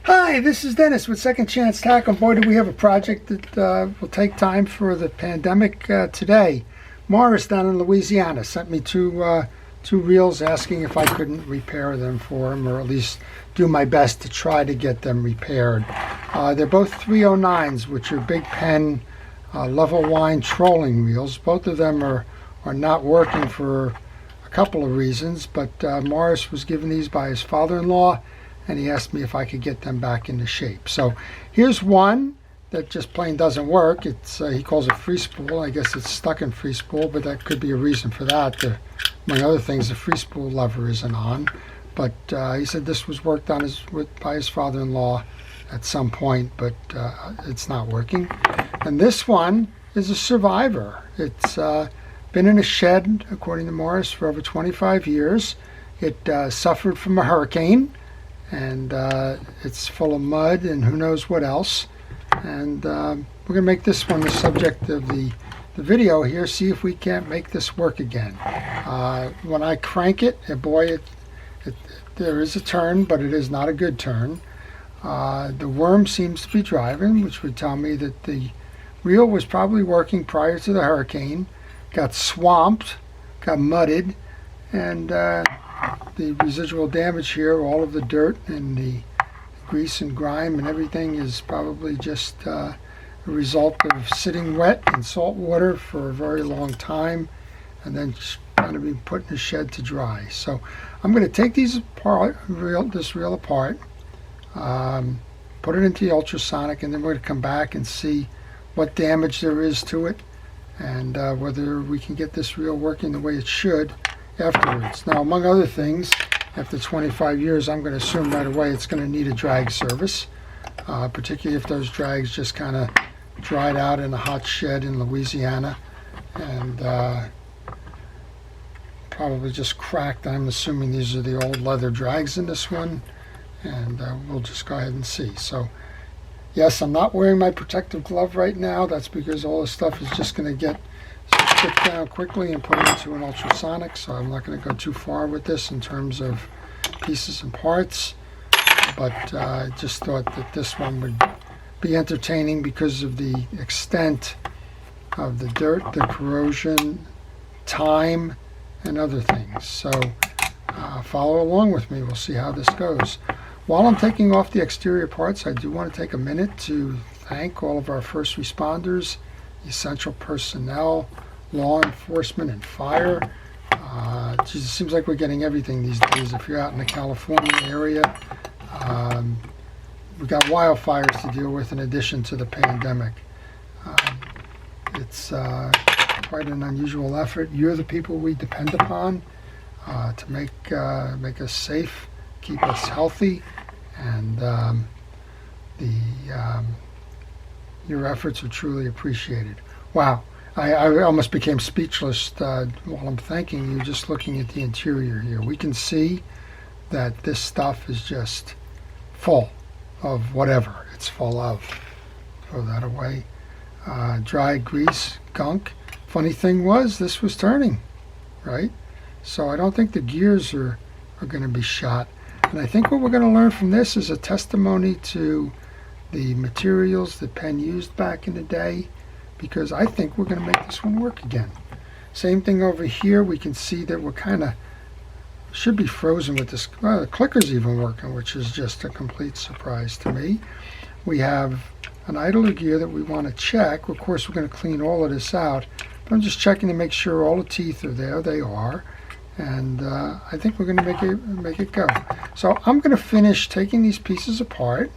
Hi, this is Dennis with Second Chance Tackle. Boy, do we have a project that will take time for the pandemic today. Morris down in Louisiana sent me two reels asking if I couldn't repair them for him, or at least do my best to try to get them repaired. They're both 309s, which are big Penn level line trolling reels. Both of them are not working for a couple of reasons, but Morris was given these by his father-in-law, and he asked me if I could get them back into shape. So here's one that just plain doesn't work. It's he calls it free spool. I guess it's stuck in free spool, but that could be a reason for that. Among other things, the free spool lever isn't on. But he said this was worked on by his father-in-law at some point, but it's not working. And this one is a survivor. It's been in a shed, according to Morris, for over 25 years. It suffered from a hurricane, and it's full of mud and who knows what else. And we're going to make this one the subject of the video here, see if we can't make this work again. When I crank it, boy, there is a turn, but it is not a good turn. The worm seems to be driving, which would tell me that the reel was probably working prior to the hurricane, got swamped, got mudded, and the residual damage here, all of the dirt and the grease and grime and everything, is probably just a result of sitting wet in salt water for a very long time and then just kind of being put in a shed to dry. So I'm going to take these apart, this reel apart, put it into the ultrasonic, and then we're going to come back and see what damage there is to it and whether we can get this reel working the way it should afterwards. Now, among other things, after 25 years, I'm going to assume right away it's going to need a drag service, particularly if those drags just kind of dried out in a hot shed in Louisiana and probably just cracked. I'm assuming these are the old leather drags in this one, and we'll just go ahead and see. So, yes, I'm not wearing my protective glove right now. That's because all this stuff is just going to get stripped down quickly and put into an ultrasonic, so I'm not going to go too far with this in terms of pieces and parts, but I just thought that this one would be entertaining because of the extent of the dirt, the corrosion, time, and other things. So follow along with me. We'll see how this goes. While I'm taking off the exterior parts, I do want to take a minute to thank all of our first responders, essential personnel, law enforcement, and fire. It seems like we're getting everything these days. If you're out in the California area, we've got wildfires to deal with in addition to the pandemic. It's quite an unusual effort. You're the people we depend upon to make us safe, keep us healthy, and your efforts are truly appreciated. Wow. I almost became speechless while I'm thanking you just looking at the interior here. We can see that this stuff is just full of whatever it's full of. Throw that away. Dry grease, gunk. Funny thing was, this was turning, right? So I don't think the gears are going to be shot. And I think what we're going to learn from this is a testimony to the materials that Penn used back in the day, because I think we're going to make this one work again. Same thing over here. We can see that we're kind of should be frozen with this. Well, the clicker's even working, which is just a complete surprise to me. We have an idler gear that we want to check. Of course, we're going to clean all of this out, but I'm just checking to make sure all the teeth are there. They are, and I think we're going to make it go. So I'm going to finish taking these pieces apart,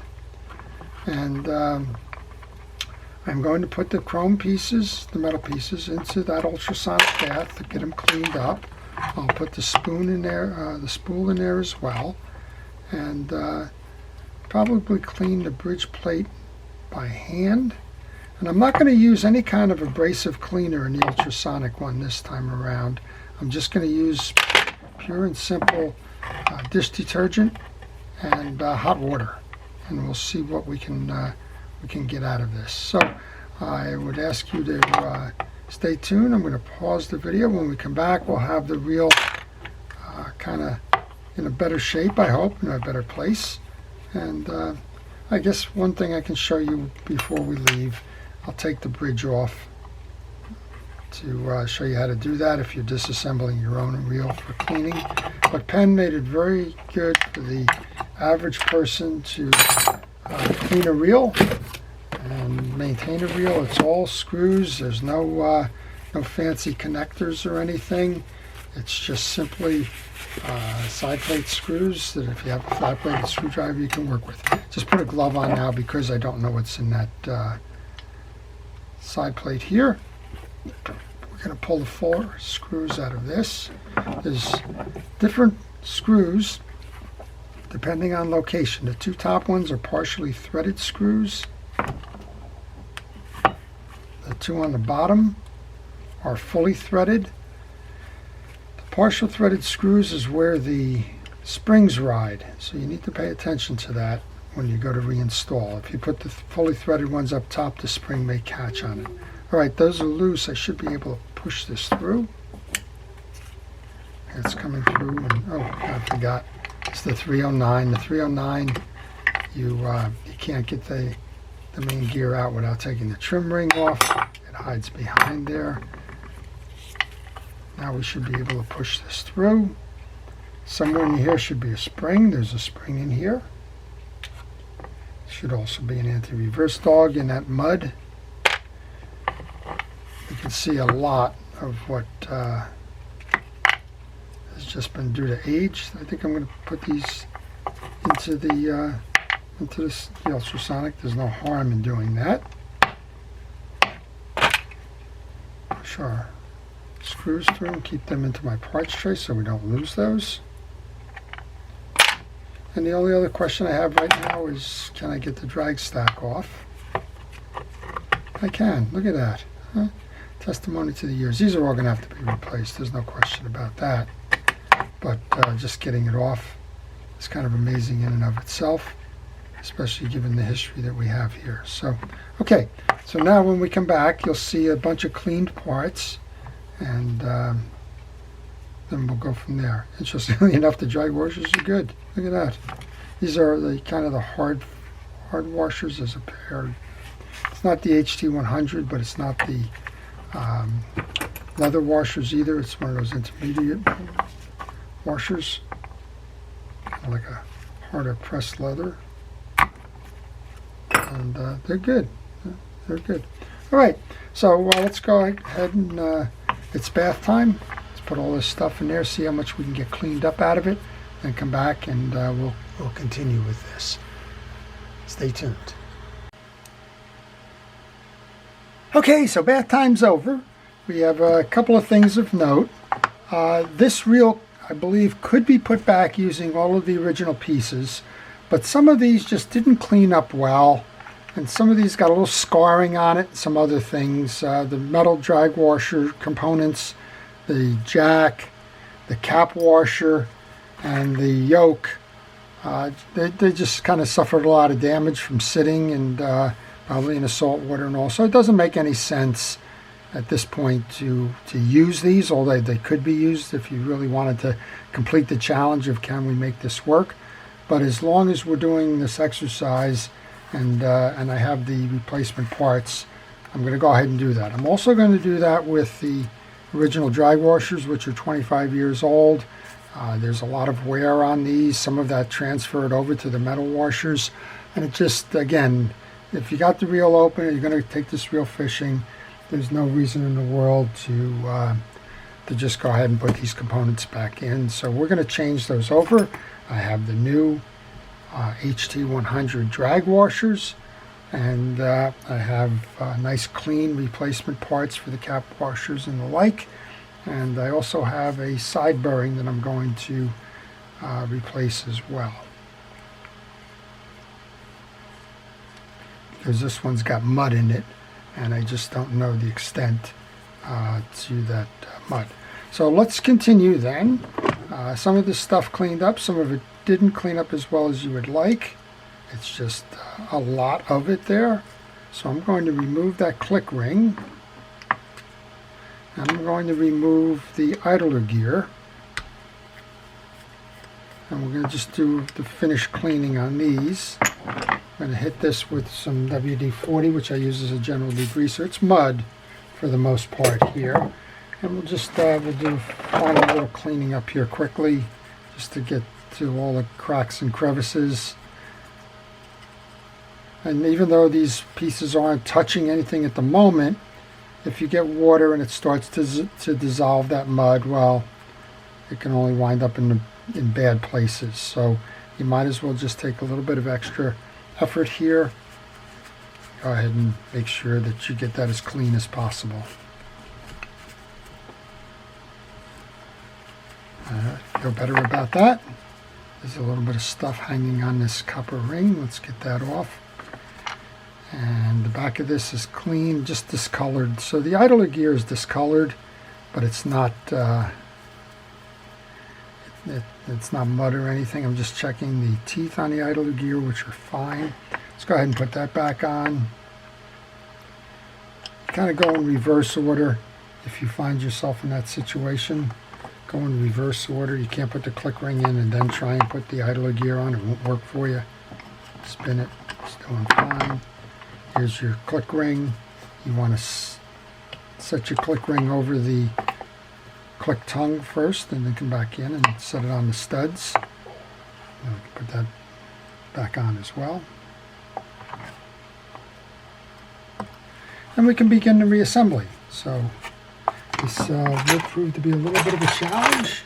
and I'm going to put the chrome pieces, the metal pieces, into that ultrasonic bath to get them cleaned up. I'll put the spoon in there, the spool in there as well, and probably clean the bridge plate by hand. And I'm not going to use any kind of abrasive cleaner in the ultrasonic one this time around. I'm just going to use pure and simple dish detergent and hot water, and we'll see what we can get out of this. So I would ask you to stay tuned. I'm going to pause the video. When we come back, we'll have the reel kind of in a better shape, I hope, in a better place. And I guess one thing I can show you before we leave, I'll take the bridge off to show you how to do that if you're disassembling your own reel for cleaning. But Penn made it very good for the average person to clean a reel and maintain a reel. It's all screws. There's no fancy connectors or anything. It's just simply side plate screws that if you have a flat bladed screwdriver you can work with. Just put a glove on now because I don't know what's in that side plate here. We're going to pull the 4 screws out of this. There's different screws depending on location. The 2 top ones are partially threaded screws. The 2 on the bottom are fully threaded. The partial threaded screws is where the springs ride, so you need to pay attention to that when you go to reinstall. If you put the fully threaded ones up top, the spring may catch on it. Alright, those are loose. I should be able to push this through. It's coming through, and oh, I forgot. It's the 309. The 309, you can't get the main gear out without taking the trim ring off. It hides behind there. Now we should be able to push this through. Somewhere in here should be a spring. There's a spring in here. Should also be an anti-reverse dog in that mud. You can see a lot of what has just been due to age. I think I'm going to put these into the ultrasonic. There's no harm in doing that. Push our screws through and keep them into my parts tray so we don't lose those. And the only other question I have right now is, can I get the drag stack off? I can. Look at that. Huh? Testimony to the years. These are all going to have to be replaced. There's no question about that. But just getting it off is kind of amazing in and of itself, especially given the history that we have here. So, okay. So now when we come back, you'll see a bunch of cleaned parts, and then we'll go from there. Interestingly enough, the drag washers are good. Look at that. These are the kind of the hard washers. There's a pair. It's not the HT100, but it's not the leather washers either. It's one of those intermediate washers, like a harder pressed leather, and they're good. They're good. All right, so let's go ahead and it's bath time. Let's put all this stuff in there, see how much we can get cleaned up out of it, and come back and we'll continue with this. Stay tuned. Okay, so bath time's over. We have a couple of things of note. This reel, I believe, could be put back using all of the original pieces, but some of these just didn't clean up well, and some of these got a little scarring on it, some other things. The metal drag washer components, the jack, the cap washer, and the yoke, they just kind of suffered a lot of damage from sitting and probably in the salt water and all. So it doesn't make any sense at this point to use these, although they could be used if you really wanted to complete the challenge of can we make this work. But as long as we're doing this exercise and I have the replacement parts, I'm going to go ahead and do that. I'm also going to do that with the original drag washers, which are 25 years old. There's a lot of wear on these. Some of that transferred over to the metal washers, and it just, again, if you got the reel open and you're going to take this reel fishing, there's no reason in the world to just go ahead and put these components back in. So we're going to change those over. I have the new HT100 drag washers, and I have nice clean replacement parts for the cap washers and the like. And I also have a side bearing that I'm going to replace as well, because this one's got mud in it and I just don't know the extent to that mud. So let's continue then. Some of this stuff cleaned up, some of it didn't clean up as well as you would like. It's just a lot of it there. So I'm going to remove that click ring, and I'm going to remove the idler gear, and we're going to just do the finish cleaning on these. I'm going to hit this with some WD-40, which I use as a general degreaser. It's mud for the most part here. And we'll just we'll do final little cleaning up here quickly, just to get to all the cracks and crevices. And even though these pieces aren't touching anything at the moment, if you get water and it starts to dissolve that mud, well, it can only wind up in bad places. So you might as well just take a little bit of extra effort here. Go ahead and make sure that you get that as clean as possible. Feel better about that. There's a little bit of stuff hanging on this copper ring. Let's get that off. And the back of this is clean, just discolored. So the idler gear is discolored, but it's not it's not mud or anything. I'm just checking the teeth on the idler gear, which are fine. Let's go ahead and put that back on. Kind of go in reverse order if you find yourself in that situation. Go in reverse order. You can't put the click ring in and then try and put the idler gear on. It won't work for you. Spin it. It's doing fine. Here's your click ring. You want to set your click ring over the click tongue first, and then come back in and set it on the studs. Put that back on as well. And we can begin the reassembly. So this will prove to be a little bit of a challenge,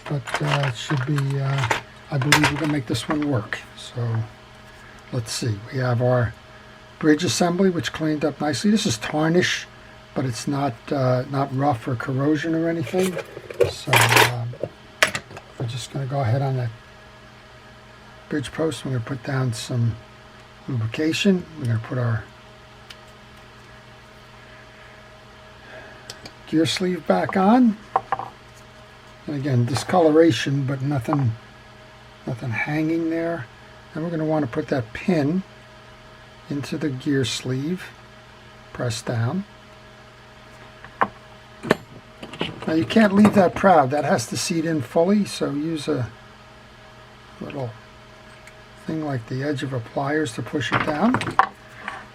but it should be, I believe we're going to make this one work. So let's see. We have our bridge assembly, which cleaned up nicely. This is tarnish, but it's not rough or corrosion or anything. So we're just going to go ahead on that bridge post. We're going to put down some lubrication. We're going to put our gear sleeve back on. And again, discoloration, but nothing hanging there. And we're going to want to put that pin into the gear sleeve, press down. Now you can't leave that proud, that has to seat in fully, so use a little thing like the edge of a pliers to push it down.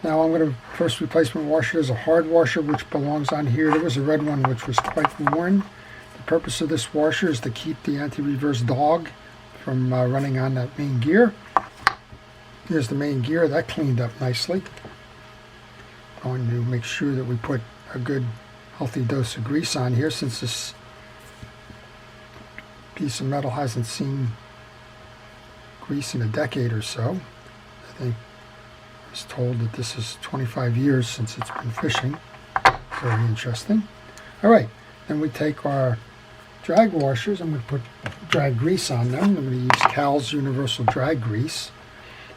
Now I'm going to first replacement washer. There's a hard washer which belongs on here. There was a red one which was quite worn. The purpose of this washer is to keep the anti-reverse dog from running on that main gear. Here's the main gear. That cleaned up nicely. Going to make sure that we put a good healthy dose of grease on here, since this piece of metal hasn't seen grease in a decade or so. I think I was told that this is 25 years since it's been fishing. Very interesting. All right, then we take our drag washers. I'm going to put drag grease on them. I'm going to use Cal's Universal Drag Grease.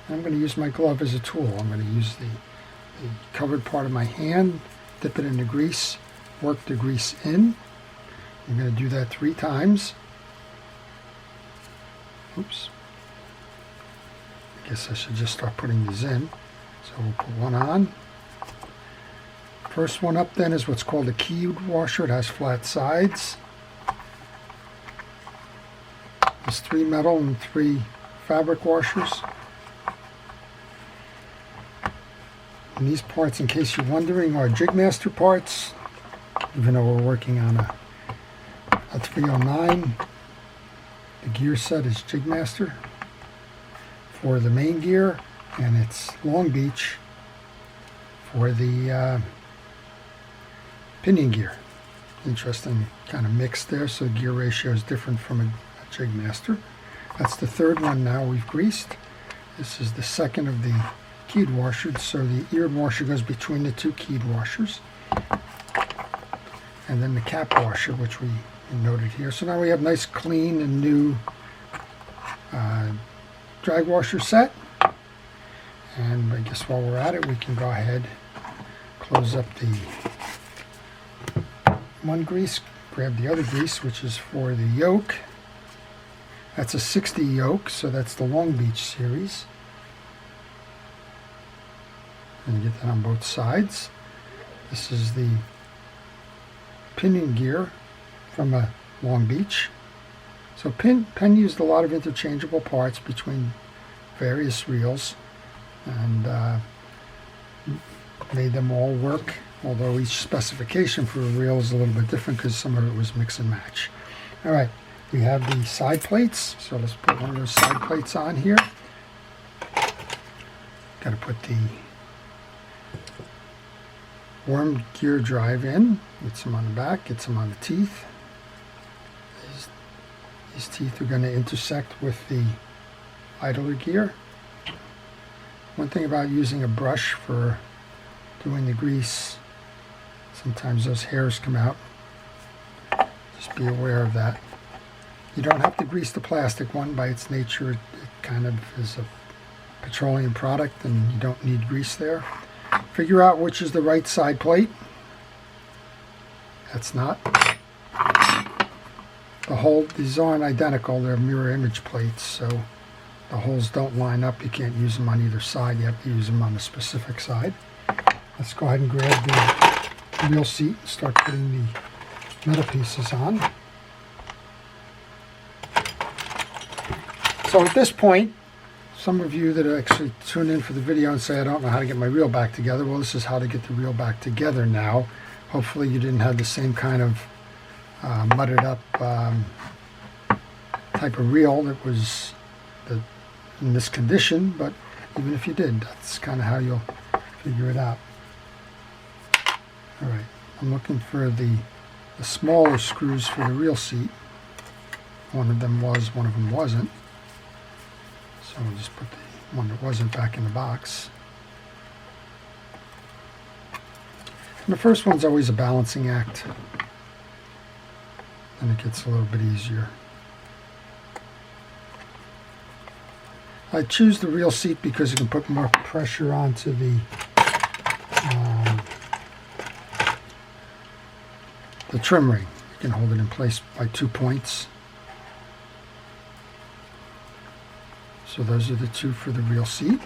I'm going to use my glove as a tool. I'm going to use the covered part of my hand, dip it in the grease, work the grease in. I'm going to do that 3 times. Oops. I guess I should just start putting these in. So we'll put one on. First one up then is what's called a keyed washer. It has flat sides. There's 3 metal and 3 fabric washers. And these parts, in case you're wondering, are Jigmaster parts, even though we're working on a 309. The gear set is Jigmaster for the main gear, and it's Long Beach for the pinion gear. Interesting kind of mix there, so the gear ratio is different from a Jigmaster. That's the 3rd one now we've greased. This is the 2nd of the keyed washers, so the eared washer goes between the 2 keyed washers. And then the cap washer, which we noted here. So now we have nice, clean, and new drag washer set. And I guess while we're at it, we can go ahead, close up the one grease, grab the other grease, which is for the yoke. That's a 60 yoke, so that's the Long Beach series. And get that on both sides. This is the pinion gear from a Long Beach. So Penn used a lot of interchangeable parts between various reels. and made them all work, although each specification for a reel is a little bit different because some of it was mix and match. All right, we have the side plates, so let's put one of those side plates on here. Got to put the worm gear drive in, get some on the back, get some on the teeth. These teeth are going to intersect with the idler gear. One thing about using a brush for doing the grease, sometimes those hairs come out. Just be aware of that. You don't have to grease the plastic one. By its nature, it kind of is a petroleum product and you don't need grease there. Figure out which is the right side plate. That's not. These aren't identical, they're mirror image plates, so the holes don't line up. You can't use them on either side, you have to use them on the specific side. Let's go ahead and grab the reel seat and start putting the metal pieces on. So at this point, some of you that actually tune in for the video and say, I don't know how to get my reel back together, well, this is how to get the reel back together now. Hopefully you didn't have the same kind of mudded up type of reel that was in this condition, but even if you did, that's kind of how you'll figure it out. Alright, I'm looking for the smaller screws for the reel seat. One of them was, one of them wasn't. So we'll just put the one that wasn't back in the box. And the first one's always a balancing act. Then it gets a little bit easier. I choose the reel seat because you can put more pressure onto the trim ring. You can hold it in place by 2 points. So those are the two for the reel seat.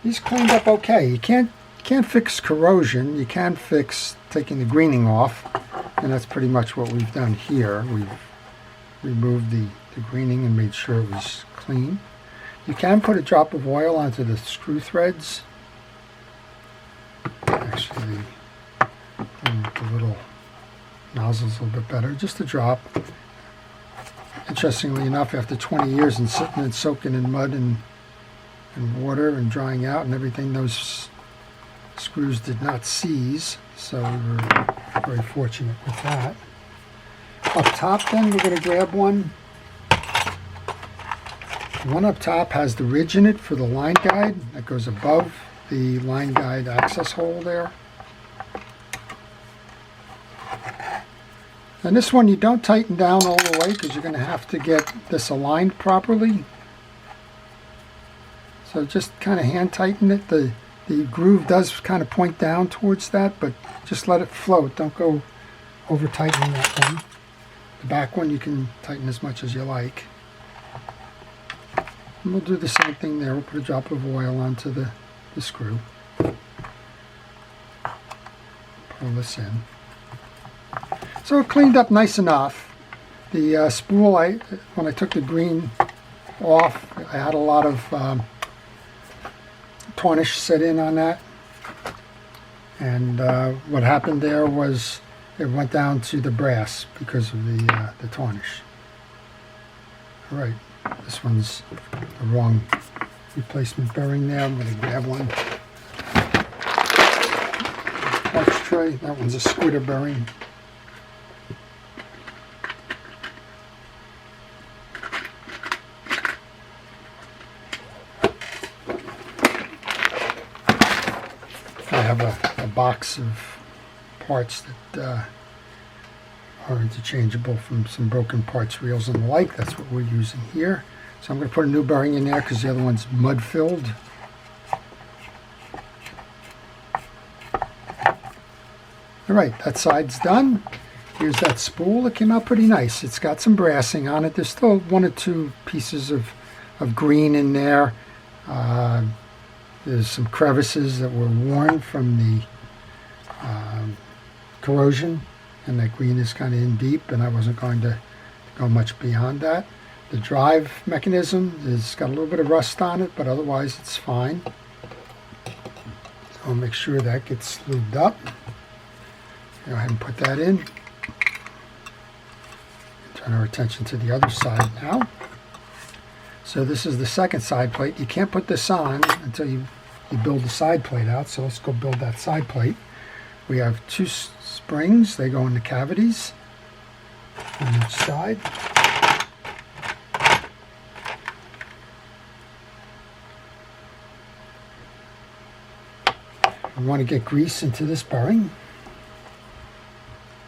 These cleaned up okay. You can't fix corrosion. You can fix taking the greening off, and that's pretty much what we've done here. We've removed the greening and made sure it was clean. You can put a drop of oil onto the screw threads. Actually, the little nozzle's a little bit better, just a drop. Interestingly enough, after 20 years and sitting and soaking in mud and water and drying out and everything, those screws did not seize, so we were very fortunate with that. Up top then, we're going to grab one. The one up top has the ridge in it for the line guide that goes above the line guide access hole there. And this one you don't tighten down all the way because you're going to have to get this aligned properly. So just kind of hand tighten it. The groove does kind of point down towards that, but just let it float. Don't go over tightening that one. The back one you can tighten as much as you like. And we'll do the same thing there. We'll put a drop of oil onto the screw. Pull this in. So it cleaned up nice enough. The spool, when I took the green off, I had a lot of tarnish set in on that. And what happened there was it went down to the brass because of the tarnish. All right, this one's the wrong replacement bearing there. I'm going to grab one. Parts tray, that one's a squitter bearing. I have a box of parts that are interchangeable from some broken parts, reels and the like. That's what we're using here. So I'm going to put a new bearing in there because the other one's mud filled. Alright, that side's done. Here's that spool. It came out pretty nice. It's got some brassing on it. There's still one or two pieces of green in there. There's some crevices that were worn from the corrosion, and that green is kind of in deep, and I wasn't going to go much beyond that. The drive mechanism has got a little bit of rust on it, but otherwise it's fine. I'll make sure that gets lubed up. Go ahead and put that in. Turn our attention to the other side now. So this is the second side plate. You can't put this on until you build the side plate out. So let's go build that side plate. We have two springs. They go in the cavities on each side. We want to get grease into this bearing.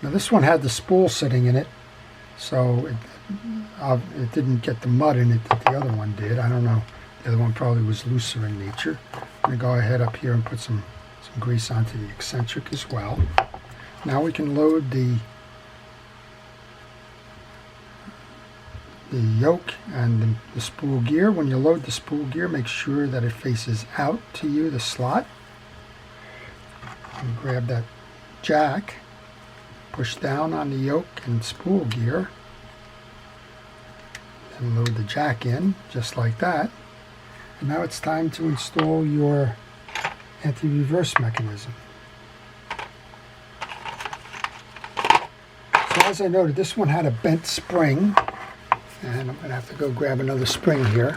Now this one had the spool sitting in it, so it didn't get the mud in it that the other one did. I don't know. The other one probably was looser in nature. I'm going to go ahead up here and put some grease onto the eccentric as well. Now we can load the yoke and the spool gear. When you load the spool gear, make sure that it faces out to you, the slot. And grab that jack, push down on the yoke and spool gear, and load the jack in just like that. And now it's time to install your anti-reverse mechanism. So as I noted, this one had a bent spring, and I'm going to have to go grab another spring here.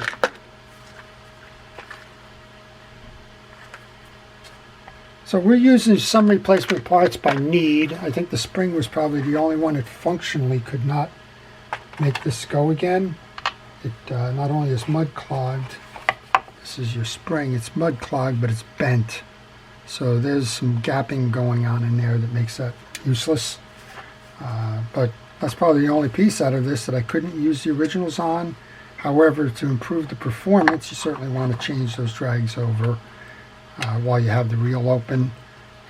So we're using some replacement parts by need. I think the spring was probably the only one that functionally could not make this go again. It not only is mud clogged, this is your spring, it's mud clogged, but it's bent. So there's some gapping going on in there that makes that useless. But that's probably the only piece out of this that I couldn't use the originals on. However, to improve the performance, you certainly want to change those drags over while you have the reel open,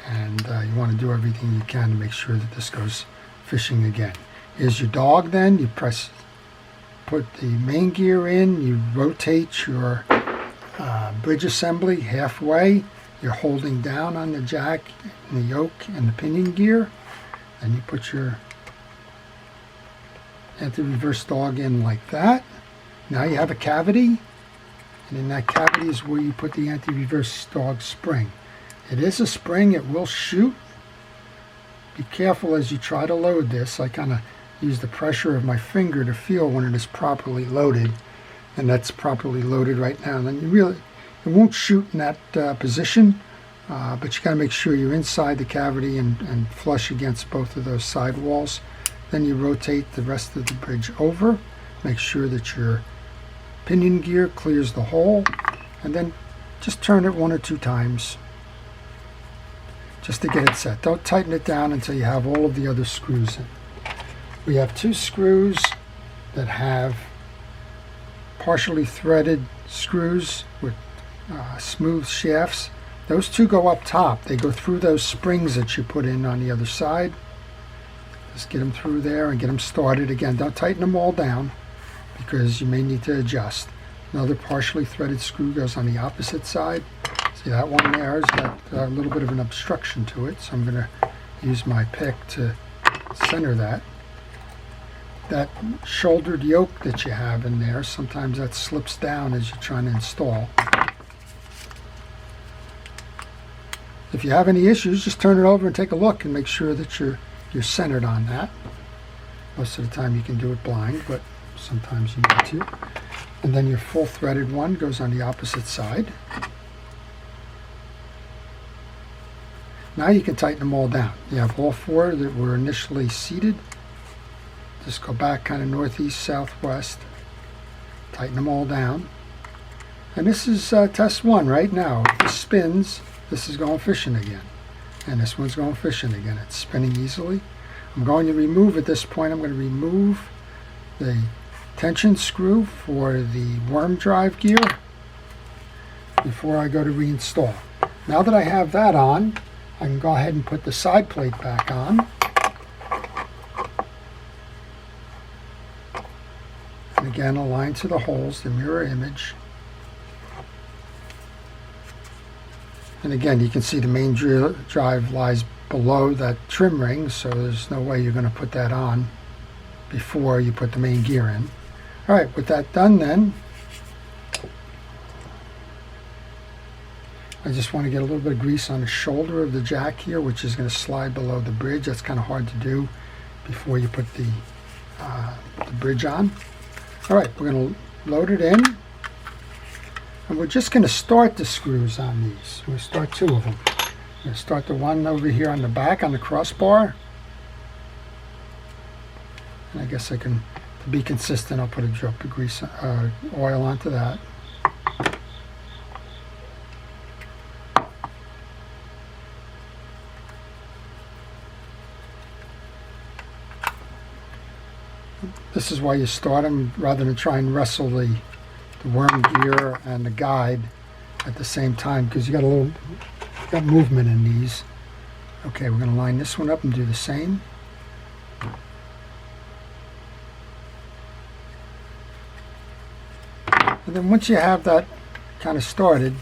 and you want to do everything you can to make sure that this goes fishing again. Here's your dog then. You put the main gear in, you rotate your bridge assembly halfway. You're holding down on the jack and the yoke and the pinion gear, and you put your anti-reverse dog in like that. Now you have a cavity, and in that cavity is where you put the anti-reverse dog spring. It is a spring, it will shoot. Be careful as you try to load this. I kind of use the pressure of my finger to feel when it is properly loaded, and that's properly loaded right now. And then it won't shoot in that position, but you got to make sure you're inside the cavity and flush against both of those side walls. Then you rotate the rest of the bridge over, make sure that your pinion gear clears the hole, and then just turn it 1 or 2 times just to get it set. Don't tighten it down until you have all of the other screws in. We have 2 screws that have partially threaded screws with smooth shafts. Those 2 go up top. They go through those springs that you put in on the other side. Just get them through there and get them started. Again, don't tighten them all down because you may need to adjust. Another partially threaded screw goes on the opposite side. See that one there has got a little bit of an obstruction to it, so I'm going to use my pick to center that. That shouldered yoke that you have in there, sometimes that slips down as you're trying to install. If you have any issues, just turn it over and take a look and make sure that you're centered on that. Most of the time you can do it blind, but sometimes you need to. And then your full threaded one goes on the opposite side. Now you can tighten them all down. You have all 4 that were initially seated. Just go back kind of northeast, southwest. Tighten them all down. And this is test 1 right now. If this spins, this is going fishing again. And this one's going fishing again. It's spinning easily. I'm going to remove, at this point, I'm going to remove the tension screw for the worm drive gear before I go to reinstall. Now that I have that on, I can go ahead and put the side plate back on. And again, align to the holes, the mirror image. And again, you can see the main drive lies below that trim ring, so there's no way you're going to put that on before you put the main gear in. All right, with that done then, I just want to get a little bit of grease on the shoulder of the jack here, which is going to slide below the bridge. That's kind of hard to do before you put the bridge on. All right, we're going to load it in. And we're just going to start the screws on these. We'll start 2 of them. We're going to start the one over here on the back on the crossbar. And I guess I can, to be consistent, I'll put a drop of grease, oil onto that. This is why you start them rather than try and wrestle the worm gear and the guide at the same time, because you got movement in these. Okay, we're going to line this one up and do the same. And then once you have that kind of started,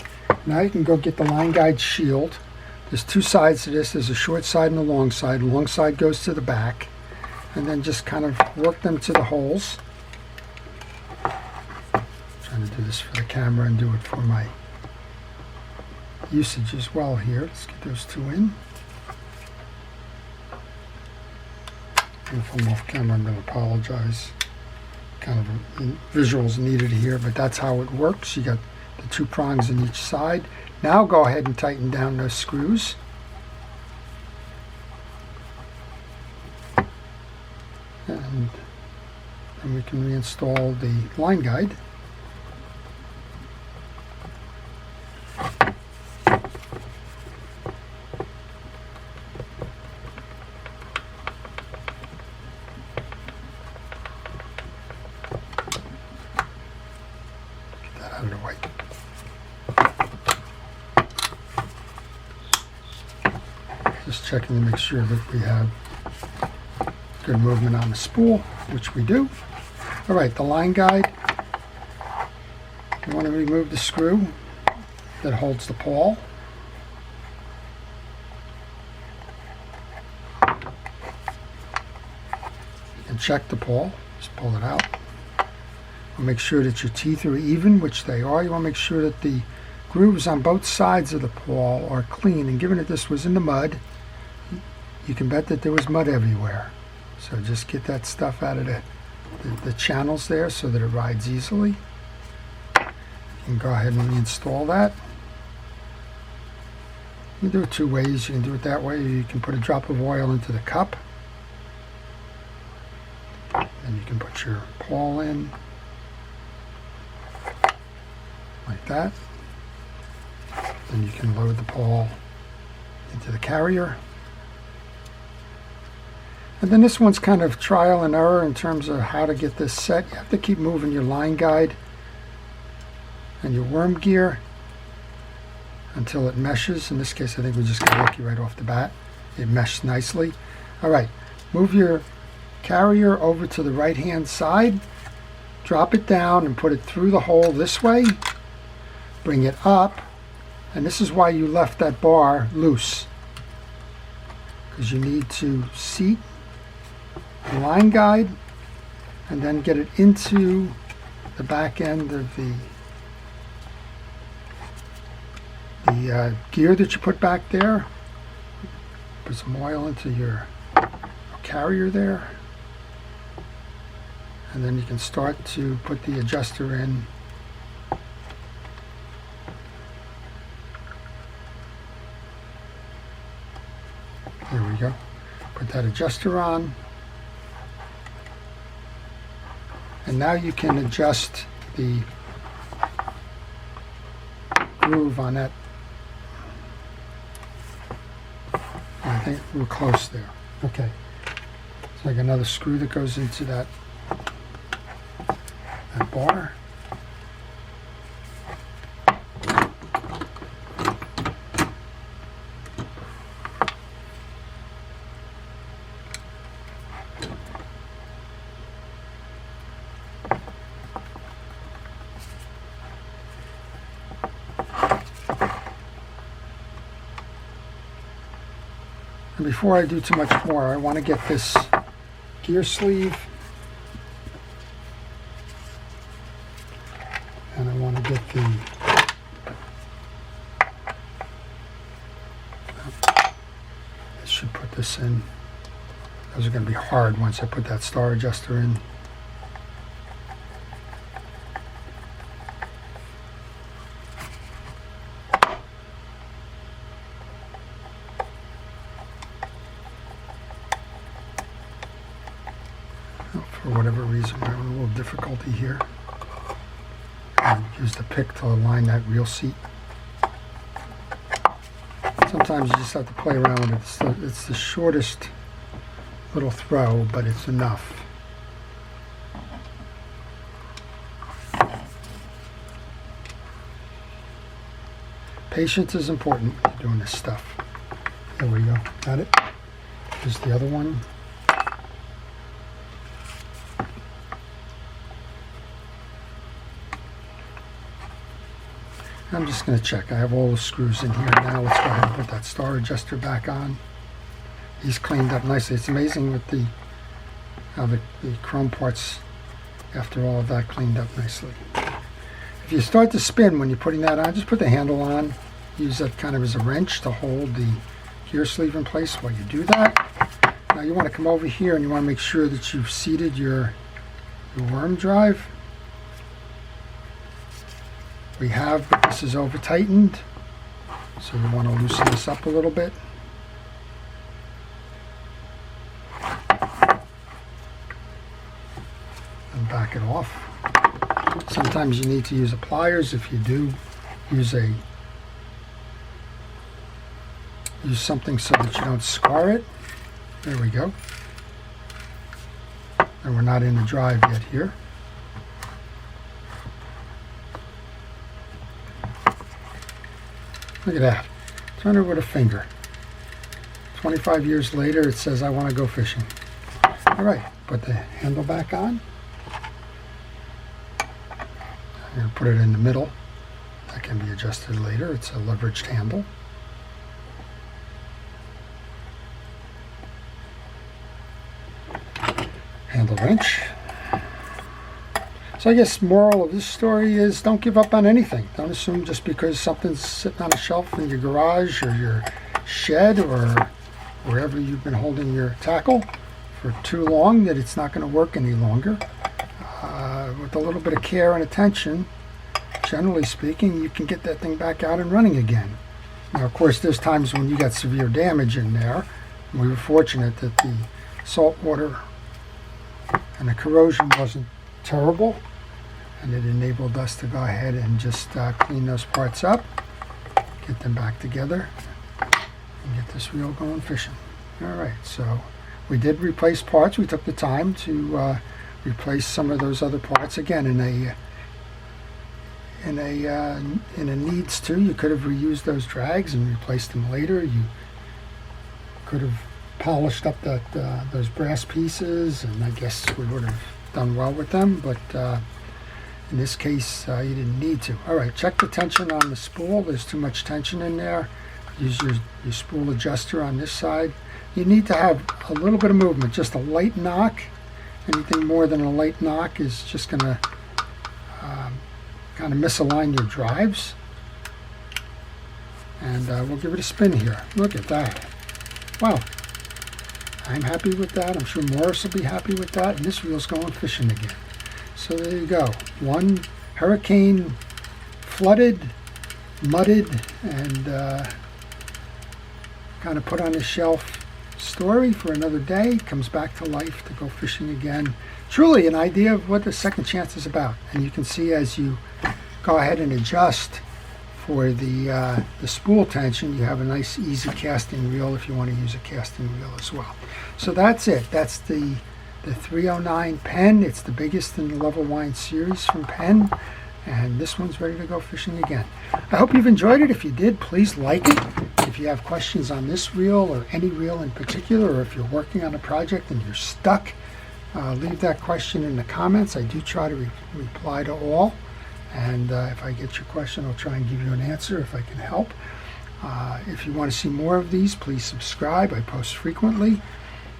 now you can go get the line guide shield. There's 2 sides to this. There's a short side and a long side. The long side goes to the back. And then just kind of work them to the holes. Trying to do this for the camera and do it for my usage as well here. Let's get those 2 in. And if I'm off camera, I'm going to apologize. Kind of visuals needed here, but that's how it works. You got the 2 prongs in each side. Now go ahead and tighten down those screws. And then we can reinstall the line guide. Get that out of the way. Just checking to make sure that we have good movement on the spool, which we do. All right, the line guide. You want to remove the screw that holds the pawl. You can check the pawl. Just pull it out. Make sure that your teeth are even, which they are. You want to make sure that the grooves on both sides of the pawl are clean. And given that this was in the mud, you can bet that there was mud everywhere. So just get that stuff out of the channels there so that it rides easily. You can go ahead and reinstall that. You can do it 2 ways. You can do it that way, or you can put a drop of oil into the cup. Then you can put your pawl in like that. Then you can load the pawl into the carrier. And then this one's kind of trial and error in terms of how to get this set. You have to keep moving your line guide and your worm gear until it meshes. In this case, I think we just got lucky right off the bat. It meshed nicely. All right, move your carrier over to the right-hand side. Drop it down and put it through the hole this way. Bring it up. And this is why you left that bar loose, because you need to seat the line guide and then get it into the back end of the gear that you put back there. Put some oil into your carrier there, and then you can start to put the adjuster in. There we go. Put that adjuster on. And now you can adjust the groove on that. I think we're close there. Okay. It's like another screw that goes into that bar. And before I do too much more, I want to get this gear sleeve, and I want to get the put this in. Those are going to be hard once I put that star adjuster in. For whatever reason, we're having a little difficulty here. Use the pick to align that reel seat. Sometimes you just have to play around with it. It's the shortest little throw, but it's enough. Patience is important when you're doing this stuff. There we go. Got it? Here's the other one. I'm just going to check. I have all the screws in here now. Let's go ahead and put that star adjuster back on. He's cleaned up nicely. It's amazing with how the chrome parts, after all of that, cleaned up nicely. If you start to spin when you're putting that on, just put the handle on. Use that kind of as a wrench to hold the gear sleeve in place while you do that. Now you want to come over here and you want to make sure that you've seated your worm drive. We have, but this is over tightened, so you want to loosen this up a little bit. And back it off. Sometimes you need to use pliers. If you do, use something so that you don't scar it. There we go. And we're not in the drive yet here. Look at that. Turn it with a finger. 25 years later, it says, I want to go fishing. All right, put the handle back on. I'm going to put it in the middle. That can be adjusted later. It's a leveraged handle. Handle wrench. So I guess moral of this story is don't give up on anything. Don't assume just because something's sitting on a shelf in your garage or your shed or wherever you've been holding your tackle for too long that it's not going to work any longer. With a little bit of care and attention, generally speaking, you can get that thing back out and running again. Now, of course, there's times when you got severe damage in there. We were fortunate that the salt water and the corrosion wasn't terrible, and it enabled us to go ahead and just clean those parts up, get them back together, and get this reel going fishing. All right, so we did replace parts. We took the time to replace some of those other parts. Again, in a needs to, you could have reused those drags and replaced them later. You could have polished up those brass pieces, and I guess we would have done well with them, but in this case you didn't need to. All right, check the tension on the spool. There's too much tension in there. Use your spool adjuster on this side. You need to have a little bit of movement, just a light knock. Anything more than a light knock is just going to kind of misalign your drives. And we'll give it a spin here. Look at that. Wow. I'm happy with that. I'm sure Morris will be happy with that. And this reel's going fishing again. So there you go. One hurricane flooded, mudded, and kind of put on the shelf story for another day. Comes back to life to go fishing again. Truly an idea of what the second chance is about. And you can see as you go ahead and adjust for the spool tension, you have a nice easy casting reel if you want to use a casting reel as well. So that's it. That's the 309 Penn. It's the biggest in the level line series from Penn, and this one's ready to go fishing again. I hope you've enjoyed it. If you did, please like it. If you have questions on this reel or any reel in particular, or if you're working on a project and you're stuck, leave that question in the comments. I do try to reply to all. And if I get your question, I'll try and give you an answer if I can help. If you want to see more of these, please subscribe. I post frequently.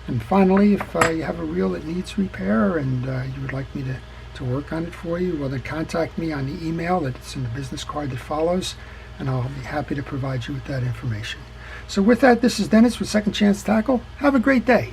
And finally, if you have a reel that needs repair and you would like me to work on it for you, well, then contact me on the email that's in the business card that follows, and I'll be happy to provide you with that information. So with that, this is Dennis with Second Chance Tackle. Have a great day.